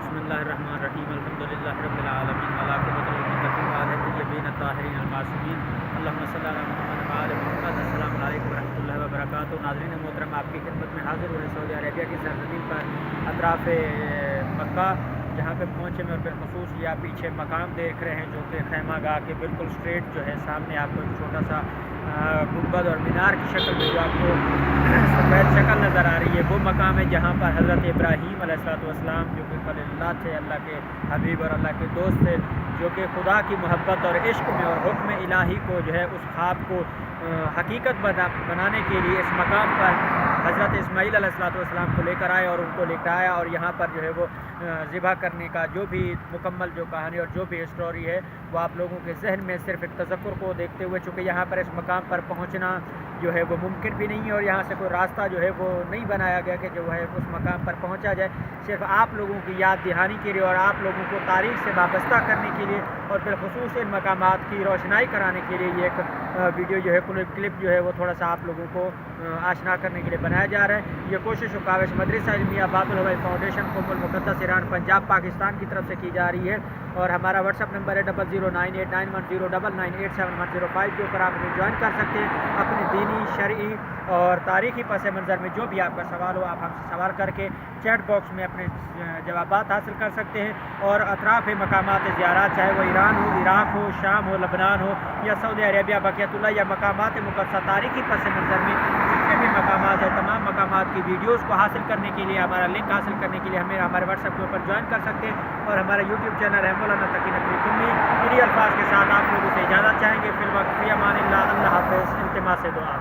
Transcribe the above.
बिस्मिल्लाहिर्रहमानिर्रहीम अल्हम्दुलिल्लाहि रब्बिल आलमीन वलाक़िबतुल मुत्तक़ीन वालिद्दीन अत्ताहिरीन अलमासूमीन अल्लाहुम्मा सल्लि अला मुहम्मद व आलि मुहम्मद। अस्सलामु अलैकुम व रहमतुल्लाहि व बरकातुहू। नाज़रीन मोहतरम, आपकी खिदमत में हाज़िर हुए सऊदी अरबिया की सरज़मीन पर अतराफ़ मक्का, जहाँ पे पहुँचे में और बिलख़ुसूस या पीछे मकाम देख रहे हैं जो कि खैमा गाह के बिल्कुल स्ट्रेट जो है सामने आपको एक छोटा सा गुंबद और मीनार की शक्ल में जो आपको सफ़ेद शक्ल नज़र आ रही है, वो मकाम है जहाँ पर हज़रत इब्राहीम अलैहिस्सलाम जो कि खलीलुल्लाह थे, अल्लाह के हबीब और अल्लाह के दोस्त थे, जो कि खुदा की मोहब्बत और इश्क में और हुक्म इलाही को जो है उस ख्वाब को हकीकत बनाने के लिए इस मकाम पर हज़रत इस्माईल अलैहिस्सलाम को लेकर आए और उनको लेकर आया। और यहाँ पर जो है वो ज़िबा करने का जो भी मुकम्मल जो कहानी और जो भी स्टोरी है वो आप लोगों के जहन में सिर्फ एक तज़क्कुर को देखते हुए, चूँकि यहाँ पर इस मकाम पर पहुँचना जो है वो मुमकिन भी नहीं है और यहाँ से कोई रास्ता जो है वो नहीं बनाया गया कि जो है उस मकाम पर पहुँचा जाए। सिर्फ आप लोगों की याद दहानी के लिए और आप लोगों को तारीख़ से वाबस्ता करने के लिए और बिलख़ुसूस इन मकामात की रोशनाई कराने के लिए ये एक वीडियो जो है क्लिप जो है वो थोड़ा सा आप लोगों को आशना करने के लिए बनाया जा रहा है। ये कोशिश काविश मदरसा इल्मिया बातुल हवाई फाउंडेशन कुमुल मुक़द्दस ईरान पंजाब पाकिस्तान की तरफ से की जा रही है। और हमारा व्हाट्सअप नंबर है 009891098710 के ऊपर आप हमें ज्वाइन कर सकते हैं। अपने दीनी, शरई और तारीख़ी पस मंज़र में जो भी आपका सवाल हो आप हमसे सवाल करके चैट बॉक्स में अपने जवाबात हासिल कर सकते हैं। और अतराफ़ मकामात ज़ियारत, चाहे वो ईरान हो, इराक़ हो, शाम हो, लबनान हो या सऊदी अरेबिया, बक़ियतुल्लाह या मकामात मुक़द्दसा तारीख़ी पस मंज़र में जितने भी मकामात हैं, तमाम मकामात की वीडियोज़ को हासिल करने के लिए, हमारा लिंक हासिल करने के लिए हमें हमारे व्हाट्सएप के ऊपर ज्वाइन कर सकते हैं। और हमारा यूट्यूब चैनल है मौलाना तकी नकवी तुमी। इन्हीं अल्फाज के साथ आप लोगों से इजाज़त चाहेंगे। फिल वक्त फ़ी अमानिल्लाह। अल्लाह हाफ़िज़। इल्तिमास दुआ।